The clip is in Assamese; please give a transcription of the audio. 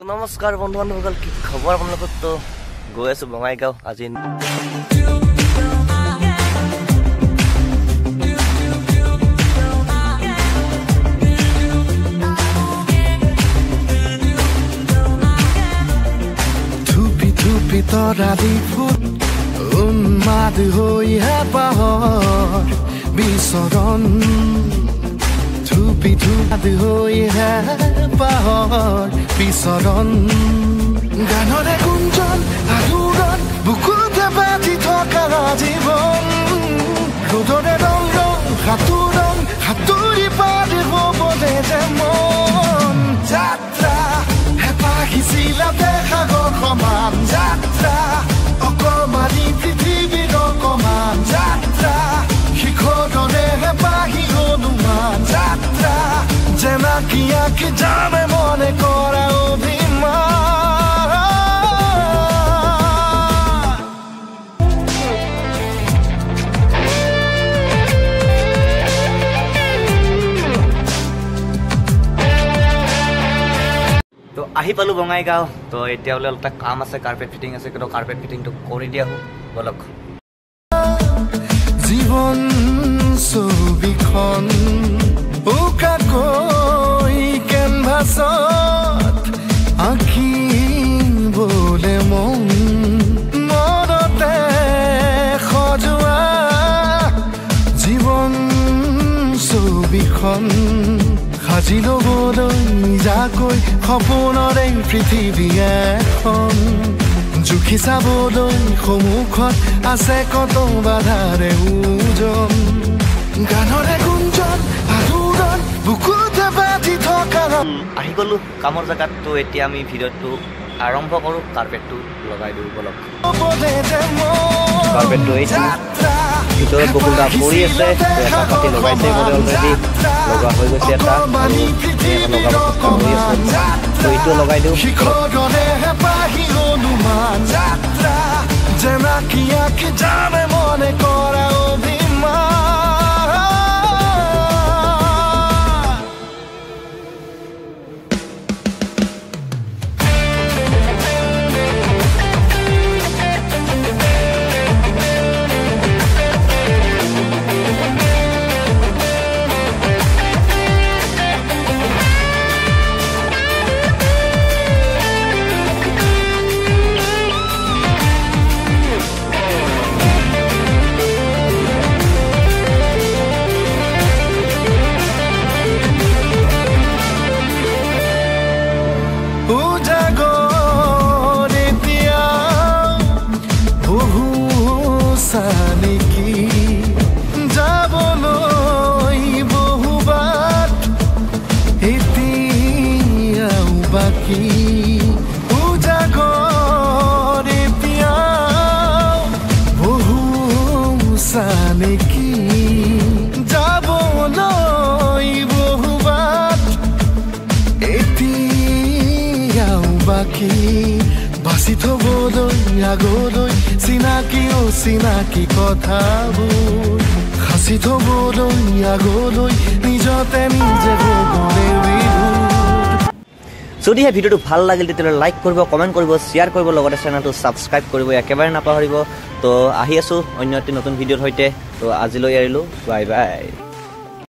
নমস্কাৰ বন্ধু বান্ধৱসকল, কি খবৰ আপোনালোকৰ? তো গৈ আছো বঙাইগাঁও আজি। থুপি থুপি তৰালি ফুট উন্মাদ হৈহে পাহৰ বিচৰণ, থুপি থুপি হৈহে পাহৰ বিচৰণ। গানৰে গুঞ্জন আলোড়ন বুকুতে বাজি থকা জীৱন, ৰ'দৰে ৰং ৰং সাঁতোৰং সাঁতুৰি পাৰ হ'বলে যে মন। যাত্ৰা হেঁপাহিছিলা সাগৰ সমান, যাত্ৰা অকমানি পৃথিৱীৰ অকমান, যাত্ৰা শিখৰৰে হেঁপাহি অনুমান, যাত্ৰা জেনাকি আঁকি যামে মনে কৰা অভিমান। তো আহি পালো বঙাইগাঁও। তো এতিয়া বোলে অলপ কাম আছে, কাৰ্পেট ফিটিং আছে, কিন্তু কাৰ্পেট ফিটিংটো কৰি দিয়া আহোঁ বলক। জীৱন ছবিখন উকাকৈ কেনভাছত আঁকিবলে মন, মনতে সজোৱা জীৱন ছবিখন সাজি ল'বলৈ নিজাকৈ সপোনৰে পৃথিৱী এখন, জুখি চাবলৈ সন্মুখত আছে কত বাধাৰে ওজন। গানৰে গুঞ্জন আলোড়ন বুকুতে বাজি থকা। আহি গ'লো কামৰ জেগাত। তো এতিয়া আমি ভিডিঅ'টো আৰম্ভ কৰোঁ। কাৰ্পেটটো লগাই দিওঁ বলক। কাৰ্পেটটো এইটো ভিতৰত বকুলদা পৰি আছে, এটা পাতি লগাইছে বোলে অলৰেডি, লগোৱা হৈ গৈছে এটা, লগাব চেষ্টা কৰি আছে। তো এইটো লগাই দিওঁ। জেনাকি আঁকি যামে মনে কৰা অভিমান। নেকি যাবলৈ বহুবাট এতিয়াও বাকী, উজাগৰ এতিয়াও বহু নেকি যাবলৈ বহুবাট এতিয়াও বাকী, বাচি থবলৈ আগলৈ চিনাকি অচিনাকি কথাবোৰ, সাঁচি থবলৈ আগলৈ নিজতে নিজে যদিহে ভিডিঅ'টো ভাল লাগিল তেতিয়াহ'লে লাইক কৰিব, কমেণ্ট কৰিব, শ্বেয়াৰ কৰিব, লগতে চেনেলটো ছাবস্ক্ৰাইব কৰিব একেবাৰে নাপাহৰিব। তো আহি আছোঁ অন্য এটি নতুন ভিডিঅ'ৰ সৈতে। তো আজিলৈ এৰিলোঁ, বাই বাই।